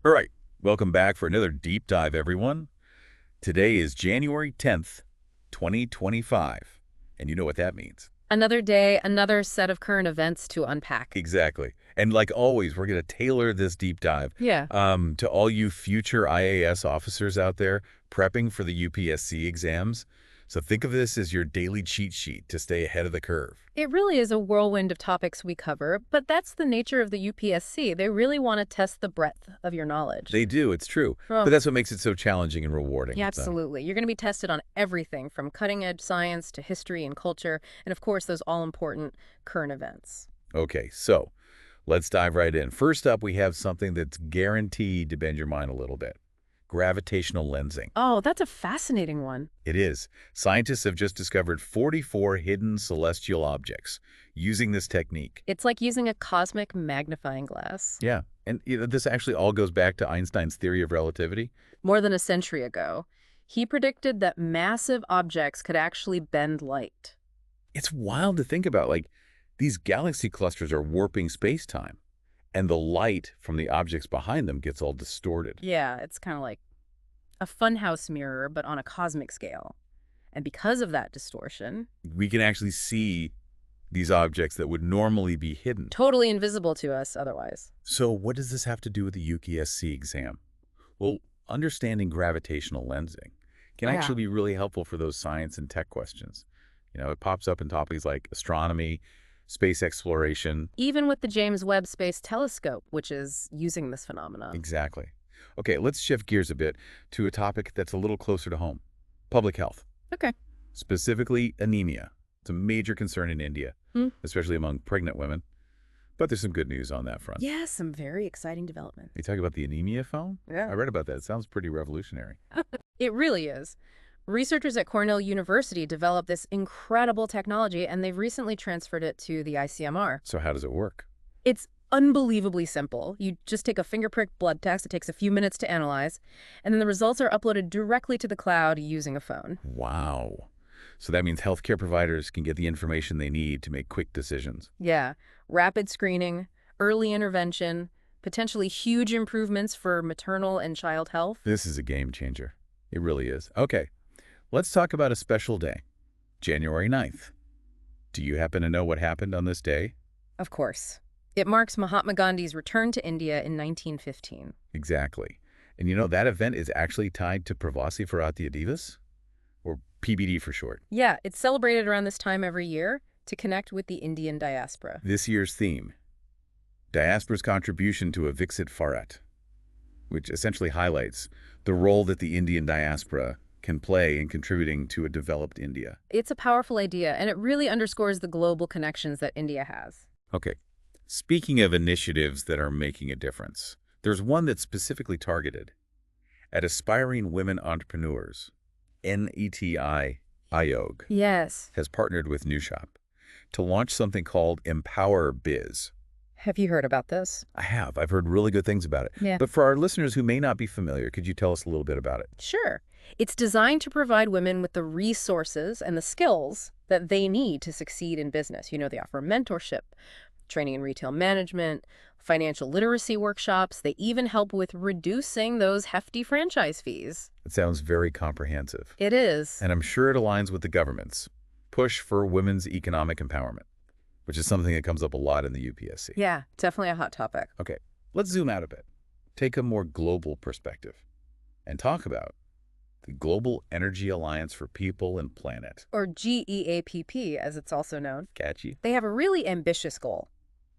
All right, welcome back for another deep dive, everyone. Today is January 10th, 2025, and you know what that means. Another day, another set of current events to unpack. Exactly. And like always, we're going to tailor this deep dive Yeah. to all you future IAS officers out there prepping for the UPSC exams. So think of this as your daily cheat sheet to stay ahead of the curve. It really is a whirlwind of topics we cover, but that's the nature of the UPSC. They really want to test the breadth of your knowledge. They do, it's true. Oh, But that's what makes it so challenging and rewarding. yeah, So, absolutely. You're going to be tested on everything from cutting-edge science to history and culture, and of course, those all-important current events. okay, so let's dive right in. First up, we have something that's guaranteed to bend your mind a little bit. Gravitational lensing. Oh, that's a fascinating one. It is. Scientists have just discovered 44 hidden celestial objects using this technique. It's like using a cosmic magnifying glass. Yeah, and this actually all goes back to Einstein's theory of relativity. More than a century ago, he predicted that massive objects could actually bend light. It's wild to think about, like, these galaxy clusters are warping space-time, and the light from the objects behind them gets all distorted. Yeah, it's kind of like a funhouse mirror, but on a cosmic scale. And because of that distortion, We can actually see these objects that would normally be hidden. totally invisible to us otherwise. So what does this have to do with the UPSC exam? Well, understanding gravitational lensing can Yeah. actually be really helpful for those science and tech questions. It pops up in topics like astronomy, space exploration. Even with the James Webb Space Telescope, which is using this phenomenon. Exactly. Okay, let's shift gears a bit to a topic that's a little closer to home. Public health, Okay. specifically anemia. It's a major concern in India, Hmm. especially among pregnant women. But there's some good news on that front. Yeah, some very exciting development. You talk about the anemia phone? Yeah. I read about that. It sounds pretty revolutionary. It really is. Researchers at Cornell University developed this incredible technology, and they've recently transferred it to the ICMR. So how does it work? It's unbelievably simple. You just take a finger prick blood test. It takes a few minutes to analyze, and then the results are uploaded directly to the cloud using a phone. Wow. So that means healthcare providers can get the information they need to make quick decisions. Yeah, rapid screening, early intervention, potentially huge improvements for maternal and child health. This is a game changer. It really is. Okay, let's talk about a special day, January 9th. Do you happen to know what happened on this day? Of course. It marks Mahatma Gandhi's return to India in 1915. Exactly. And that event is actually tied to Pravasi Bharatiya Divas, or PBD for short. Yeah, it's celebrated around this time every year to connect with the Indian diaspora. This year's theme, Diaspora's Contribution to a Viksit Bharat, which essentially highlights the role that the Indian diaspora can play in contributing to a developed India. It's a powerful idea, and it really underscores the global connections that India has. Okay, speaking of initiatives that are making a difference, there's one that's specifically targeted at aspiring women entrepreneurs. NETI Ayog Yes. has partnered with NewShop to launch something called Empower Biz. Have you heard about this? I have. I've heard really good things about it. Yeah. But for our listeners who may not be familiar, could you tell us a little bit about it? Sure. It's designed to provide women with the resources and the skills that they need to succeed in business. They offer mentorship, training in retail management, financial literacy workshops. They even help with reducing those hefty franchise fees. It sounds very comprehensive. It is. And I'm sure it aligns with the government's push for women's economic empowerment, which is something that comes up a lot in the UPSC. Yeah, definitely a hot topic. Okay, let's zoom out a bit. Take a more global perspective and talk about the Global Energy Alliance for People and Planet. Or GEAPP, as it's also known. Catchy? They have a really ambitious goal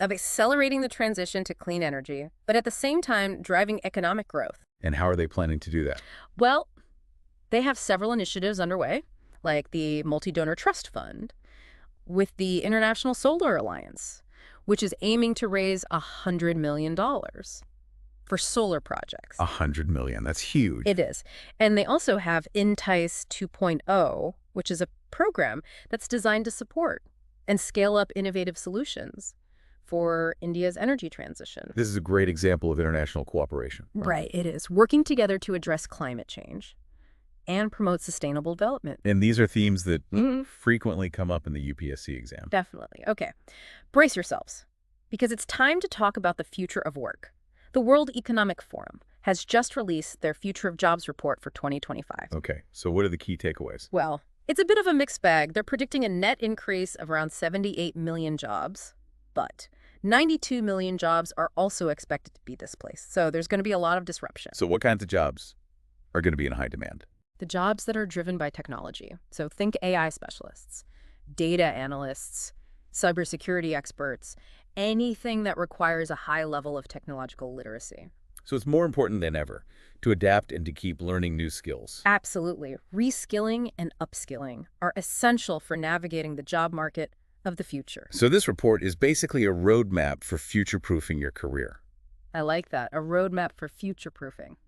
of accelerating the transition to clean energy, but at the same time driving economic growth. And how are they planning to do that? Well, they have several initiatives underway, like the Multi-Donor Trust Fund, with the International Solar Alliance, which is aiming to raise $100 million for solar projects. $100 million. That's huge. It is. And they also have Entice 2.0, which is a program that's designed to support and scale up innovative solutions for India's energy transition. This is a great example of international cooperation. Right, it is. Working together to address climate change and promote sustainable development. And these are themes that frequently come up in the UPSC exam. Definitely. Okay. Brace yourselves, because it's time to talk about the future of work. The World Economic Forum has just released their Future of Jobs report for 2025. Okay, so what are the key takeaways? Well, it's a bit of a mixed bag. They're predicting a net increase of around 78 million jobs, but 92 million jobs are also expected to be displaced. So there's going to be a lot of disruption. So what kinds of jobs are going to be in high demand? The jobs that are driven by technology. So think AI specialists, data analysts, cybersecurity experts, anything that requires a high level of technological literacy. So it's more important than ever to adapt and to keep learning new skills. Absolutely. Reskilling and upskilling are essential for navigating the job market of the future. So this report is basically a roadmap for future-proofing your career. I like that. A roadmap for future-proofing.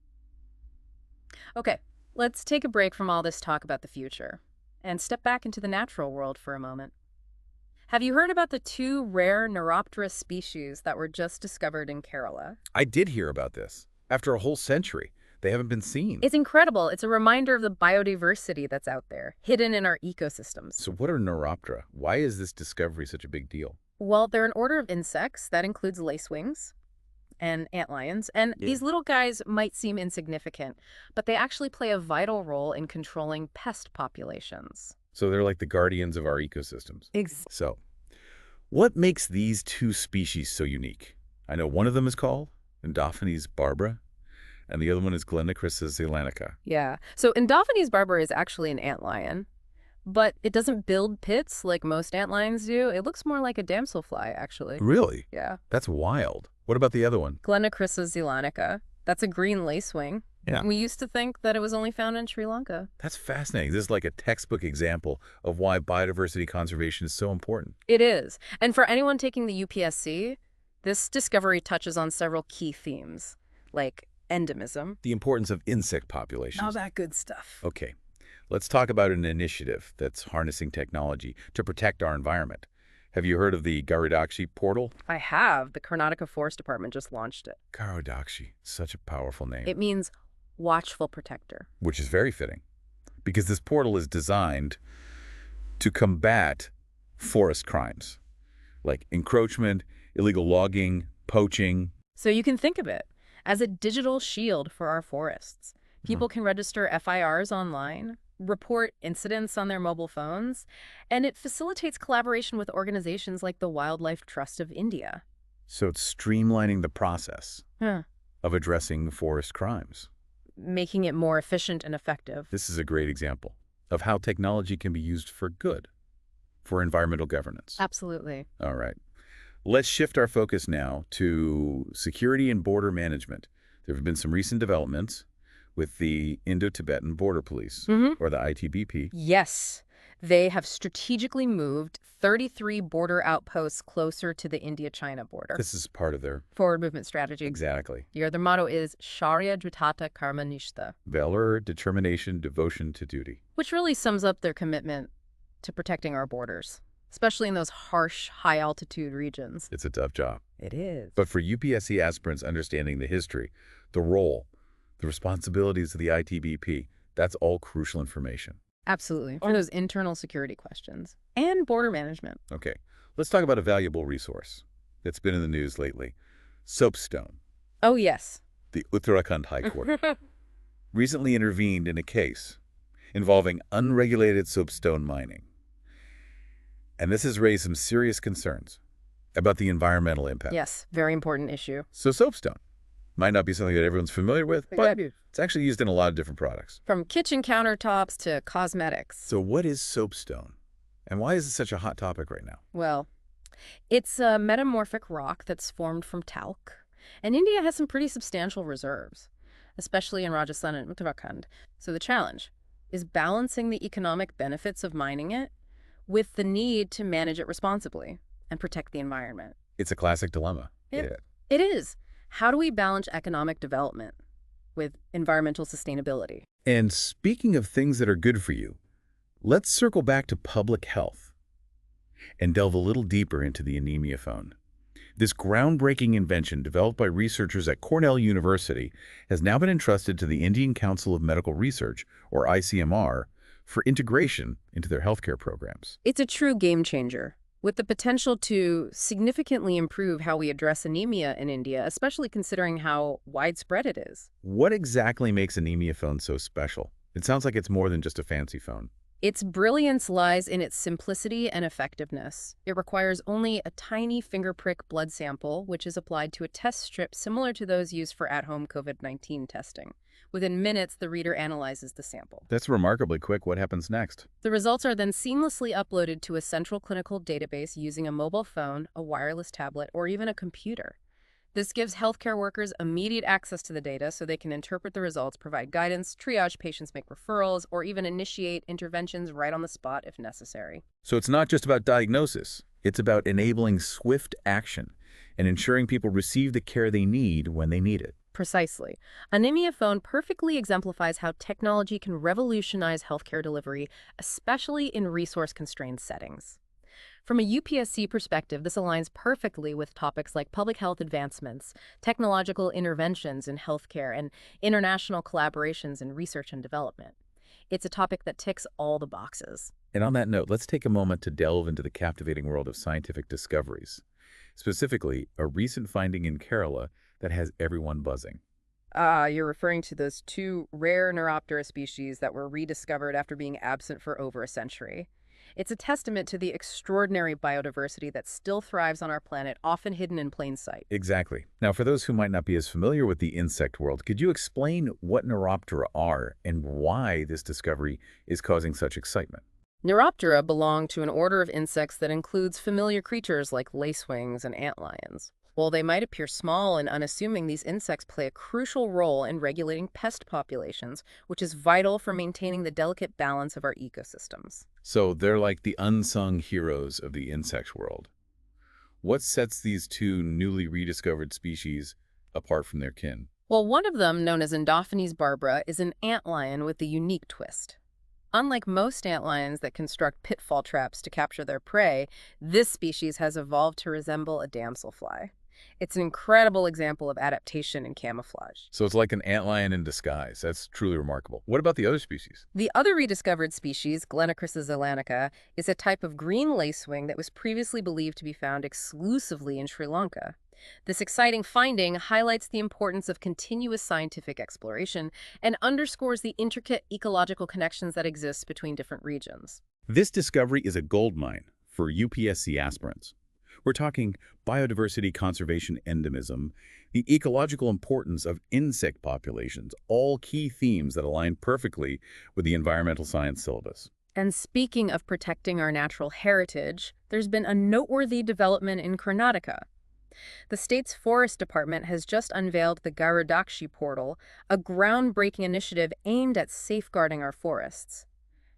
Okay, let's take a break from all this talk about the future and step back into the natural world for a moment. Have you heard about the 2 rare Neuroptera species that were just discovered in Kerala? I did hear about this. After a whole century, they haven't been seen. It's incredible. It's a reminder of the biodiversity that's out there, hidden in our ecosystems. So what are Neuroptera? Why is this discovery such a big deal? Well, they're an order of insects that includes lacewings and antlions, and these little guys might seem insignificant, but they actually play a vital role in controlling pest populations. So they're like the guardians of our ecosystems. So what makes these 2 species so unique? I know one of them is called Endophanes barbara, and the other one is Glenochryssus zeylanica. Yeah. So Endophanes barbara is actually an antlion, but it doesn't build pits like most antlions do. It looks more like a damselfly, actually. Really? Yeah. That's wild. What about the other one? Glenochryssus zeylanica. That's a green lacewing. Yeah. We used to think that it was only found in Sri Lanka. That's fascinating. This is like a textbook example of why biodiversity conservation is so important. It is. And for anyone taking the UPSC, this discovery touches on several key themes, like endemism. The importance of insect populations. All that good stuff. Okay, let's talk about an initiative that's harnessing technology to protect our environment. Have you heard of the Garudaksha portal? I have. The Karnataka Forest Department just launched it. Garudaksha, such a powerful name. It means watchful protector. Which is very fitting, because this portal is designed to combat forest crimes, like encroachment, illegal logging, poaching. So you can think of it as a digital shield for our forests. People can register FIRs online, report incidents on their mobile phones, and it facilitates collaboration with organizations like the Wildlife Trust of India. So it's streamlining the process of addressing forest crimes. Making it more efficient and effective. This is a great example of how technology can be used for good, for environmental governance. Absolutely. All right. Let's shift our focus now to security and border management. There have been some recent developments with the Indo-Tibetan Border Police, or the ITBP. Yes. They have strategically moved 33 border outposts closer to the India-China border. This is part of their forward movement strategy. Exactly. Their motto is Sharia Dritata Karma Nishta, Valor, determination, devotion to duty. which really sums up their commitment to protecting our borders, especially in those harsh, high-altitude regions. It's a tough job. It is. But for UPSC aspirants understanding the history, the role, the responsibilities of the ITBP, that's all crucial information. Absolutely. For those internal security questions and border management. Okay, let's talk about a valuable resource that's been in the news lately. Soapstone. Oh, yes. The Uttarakhand High Court recently intervened in a case involving unregulated soapstone mining. And this has raised some serious concerns about the environmental impact. Yes, very important issue. So soapstone might not be something that everyone's familiar with, but it's actually used in a lot of different products. From kitchen countertops to cosmetics. So what is soapstone? And why is it such a hot topic right now? Well, it's a metamorphic rock that's formed from talc. And India has some pretty substantial reserves, especially in Rajasthan and Uttarakhand. So the challenge is balancing the economic benefits of mining it with the need to manage it responsibly and protect the environment. It's a classic dilemma. It is. How do we balance economic development with environmental sustainability? And speaking of things that are good for you, let's circle back to public health and delve a little deeper into the anemia phone. This groundbreaking invention developed by researchers at Cornell University has now been entrusted to the Indian Council of Medical Research, or ICMR, for integration into their healthcare programs. It's a true game changer. with the potential to significantly improve how we address anemia in India, especially considering how widespread it is. What exactly makes anemia phone so special? It sounds like it's more than just a fancy phone. Its brilliance lies in its simplicity and effectiveness. It requires only a tiny finger prick blood sample, which is applied to a test strip similar to those used for at-home COVID-19 testing. Within minutes, the reader analyzes the sample. That's remarkably quick. What happens next? The results are then seamlessly uploaded to a central clinical database using a mobile phone, a wireless tablet, or even a computer. This gives healthcare workers immediate access to the data so they can interpret the results, provide guidance, triage patients, make referrals, or even initiate interventions right on the spot if necessary. So it's not just about diagnosis. It's about enabling swift action and ensuring people receive the care they need when they need it. Precisely. Anemia Phone perfectly exemplifies how technology can revolutionize healthcare delivery, especially in resource-constrained settings. From a UPSC perspective, this aligns perfectly with topics like public health advancements, technological interventions in healthcare, and international collaborations in research and development. It's a topic that ticks all the boxes. And on that note, let's take a moment to delve into the captivating world of scientific discoveries. Specifically, a recent finding in Kerala that has everyone buzzing. You're referring to those two rare Neuroptera species that were rediscovered after being absent for over a century. It's a testament to the extraordinary biodiversity that still thrives on our planet, often hidden in plain sight. Exactly. Now, for those who might not be as familiar with the insect world, could you explain what Neuroptera are and why this discovery is causing such excitement? Neuroptera belong to an order of insects that includes familiar creatures like lacewings and antlions. While they might appear small and unassuming, these insects play a crucial role in regulating pest populations, which is vital for maintaining the delicate balance of our ecosystems. So they're like the unsung heroes of the insect world. What sets these two newly rediscovered species apart from their kin? Well, one of them, known as Endophanes barbara, is an antlion with a unique twist. Unlike most antlions that construct pitfall traps to capture their prey, this species has evolved to resemble a damselfly. It's an incredible example of adaptation and camouflage. So it's like an antlion in disguise. That's truly remarkable. What about the other species? The other rediscovered species, Glenochrysys zelanica, is a type of green lacewing that was previously believed to be found exclusively in Sri Lanka. This exciting finding highlights the importance of continuous scientific exploration and underscores the intricate ecological connections that exist between different regions. This discovery is a goldmine for UPSC aspirants. We're talking biodiversity conservation endemism, the ecological importance of insect populations, all key themes that align perfectly with the environmental science syllabus. And speaking of protecting our natural heritage, there's been a noteworthy development in Karnataka. The state's forest department has just unveiled the Gravitational portal, a groundbreaking initiative aimed at safeguarding our forests.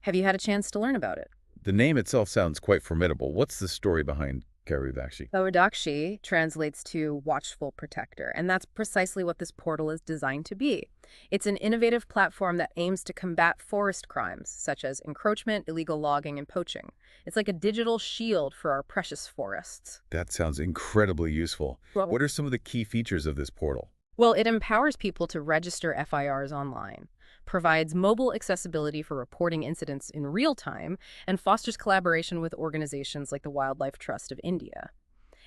Have you had a chance to learn about it? The name itself sounds quite formidable. What's the story behind Gravitational? Gravitational translates to watchful protector, and that's precisely what this portal is designed to be. It's an innovative platform that aims to combat forest crimes, such as encroachment, illegal logging, and poaching. It's like a digital shield for our precious forests. That sounds incredibly useful. What are some of the key features of this portal? Well, it empowers people to register FIRs online, provides mobile accessibility for reporting incidents in real time, and fosters collaboration with organizations like the Wildlife Trust of India.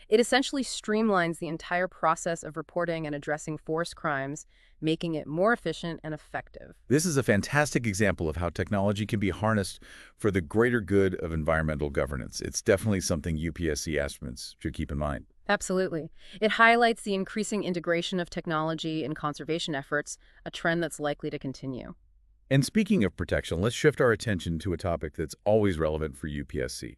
It essentially streamlines the entire process of reporting and addressing forest crimes, making it more efficient and effective. This is a fantastic example of how technology can be harnessed for the greater good of environmental governance. It's definitely something UPSC aspirants should keep in mind. Absolutely. It highlights the increasing integration of technology in conservation efforts, a trend that's likely to continue. And speaking of protection, let's shift our attention to a topic that's always relevant for UPSC,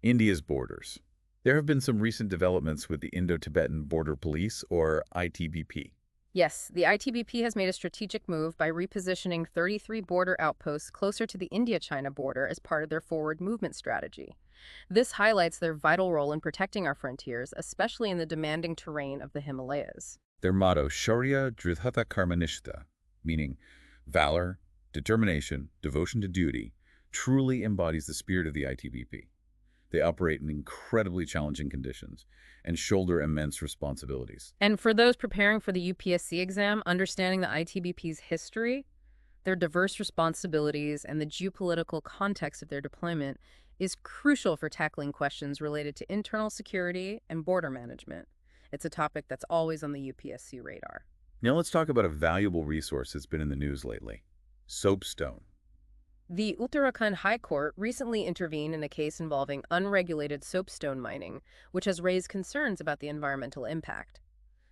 India's borders. There have been some recent developments with the Indo-Tibetan Border Police, or ITBP. Yes, the ITBP has made a strategic move by repositioning 33 border outposts closer to the India-China border as part of their forward movement strategy. This highlights their vital role in protecting our frontiers, especially in the demanding terrain of the Himalayas. Their motto, Shaurya Dridhata Karmanishta, meaning valor, determination, devotion to duty, truly embodies the spirit of the ITBP. They operate in incredibly challenging conditions and shoulder immense responsibilities. And for those preparing for the UPSC exam, understanding the ITBP's history, their diverse responsibilities, and the geopolitical context of their deployment is crucial for tackling questions related to internal security and border management. It's a topic that's always on the UPSC radar. Now let's talk about a valuable resource that's been in the news lately, soapstone. The Uttarakhand High Court recently intervened in a case involving unregulated soapstone mining, which has raised concerns about the environmental impact.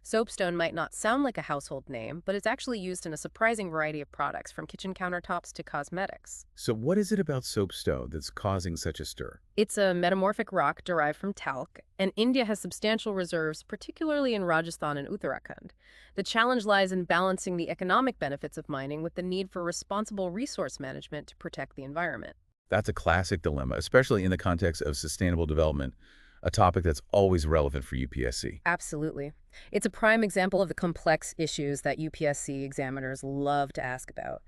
Soapstone might not sound like a household name, but it's actually used in a surprising variety of products, from kitchen countertops to cosmetics. So what is it about soapstone that's causing such a stir? It's a metamorphic rock derived from talc, and India has substantial reserves, particularly in Rajasthan and Uttarakhand. The challenge lies in balancing the economic benefits of mining with the need for responsible resource management to protect the environment. That's a classic dilemma, especially in the context of sustainable development, a topic that's always relevant for UPSC. Absolutely. It's a prime example of the complex issues that UPSC examiners love to ask about.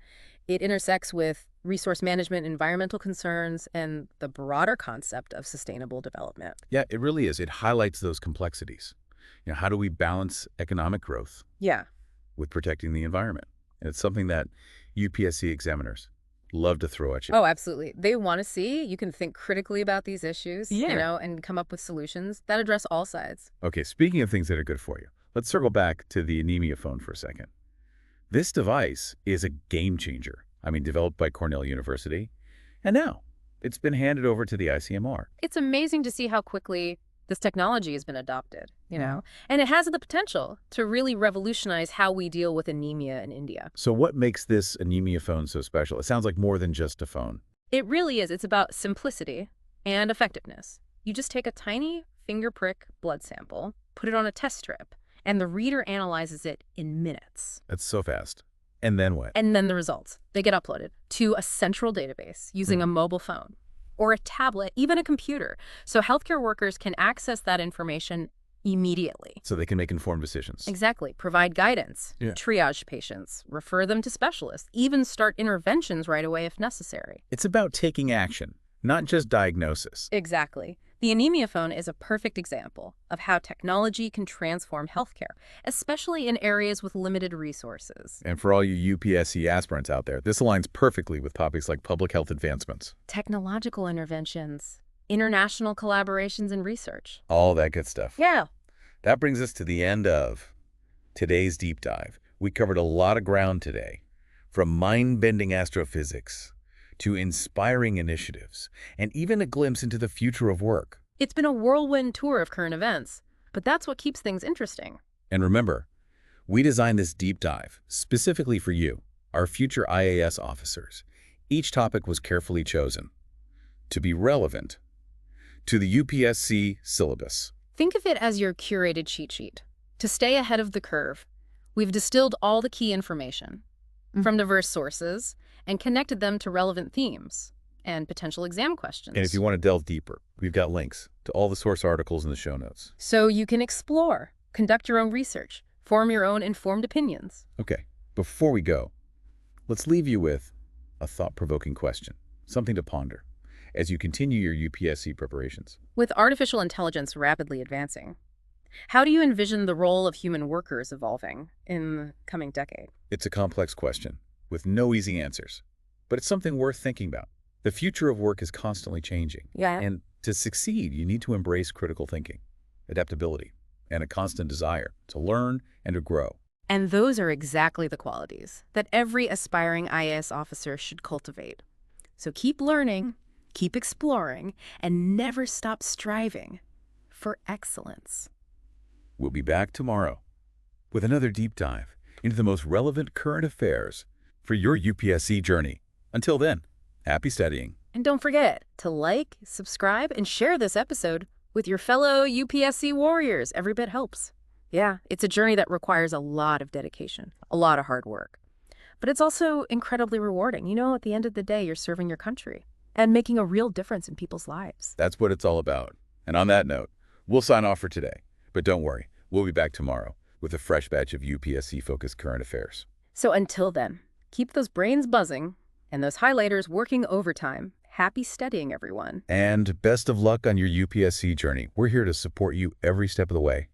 It intersects with resource management, environmental concerns, and the broader concept of sustainable development. Yeah, it really is. It highlights those complexities. How do we balance economic growth Yeah. with protecting the environment? And it's something that UPSC examiners love to throw at you. Oh, absolutely. They want to see you can think critically about these issues, Yeah. and come up with solutions that address all sides. Okay, speaking of things that are good for you, let's circle back to the anemia phone for a second. This device is a game changer. Developed by Cornell University, and now it's been handed over to the ICMR. It's amazing to see how quickly this technology has been adopted, and it has the potential to really revolutionize how we deal with anemia in India. So what makes this anemia phone so special? It sounds like more than just a phone. It really is. It's about simplicity and effectiveness. You just take a tiny finger prick blood sample, put it on a test strip, and the reader analyzes it in minutes. That's so fast. And then what? And then the results, they get uploaded to a central database using a mobile phone or a tablet, even a computer. So healthcare workers can access that information immediately. So they can make informed decisions. Exactly. Provide guidance, triage patients, refer them to specialists, even start interventions right away if necessary. It's about taking action, not just diagnosis. Exactly. The anemia phone is a perfect example of how technology can transform healthcare, especially in areas with limited resources. And for all you UPSC aspirants out there, this aligns perfectly with topics like public health advancements. Technological interventions, international collaborations and research. All that good stuff. Yeah. That brings us to the end of today's deep dive. We covered a lot of ground today, from mind-bending astrophysics to inspiring initiatives, and even a glimpse into the future of work. It's been a whirlwind tour of current events, but that's what keeps things interesting. And remember, we designed this deep dive specifically for you, our future IAS officers. Each topic was carefully chosen to be relevant to the UPSC syllabus. Think of it as your curated cheat sheet. To stay ahead of the curve, we've distilled all the key information from diverse sources and connected them to relevant themes and potential exam questions. And if you want to delve deeper, we've got links to all the source articles in the show notes. So you can explore, conduct your own research, form your own informed opinions. Okay, before we go, let's leave you with a thought-provoking question, something to ponder as you continue your UPSC preparations. With artificial intelligence rapidly advancing, how do you envision the role of human workers evolving in the coming decade? It's a complex question with no easy answers, but it's something worth thinking about. The future of work is constantly changing. Yeah. And to succeed, you need to embrace critical thinking, adaptability, and a constant desire to learn and to grow. And those are exactly the qualities that every aspiring IAS officer should cultivate. So keep learning, keep exploring, and never stop striving for excellence. We'll be back tomorrow with another deep dive into the most relevant current affairs for your UPSC journey. Until then, happy studying. And don't forget to like, subscribe, and share this episode with your fellow UPSC warriors. Every bit helps. Yeah, it's a journey that requires a lot of dedication, a lot of hard work. But it's also incredibly rewarding. At the end of the day, you're serving your country and making a real difference in people's lives. That's what it's all about. And on that note, we'll sign off for today. But don't worry, we'll be back tomorrow with a fresh batch of UPSC-focused current affairs. So until then, keep those brains buzzing and those highlighters working overtime. Happy studying, everyone. And best of luck on your UPSC journey. We're here to support you every step of the way.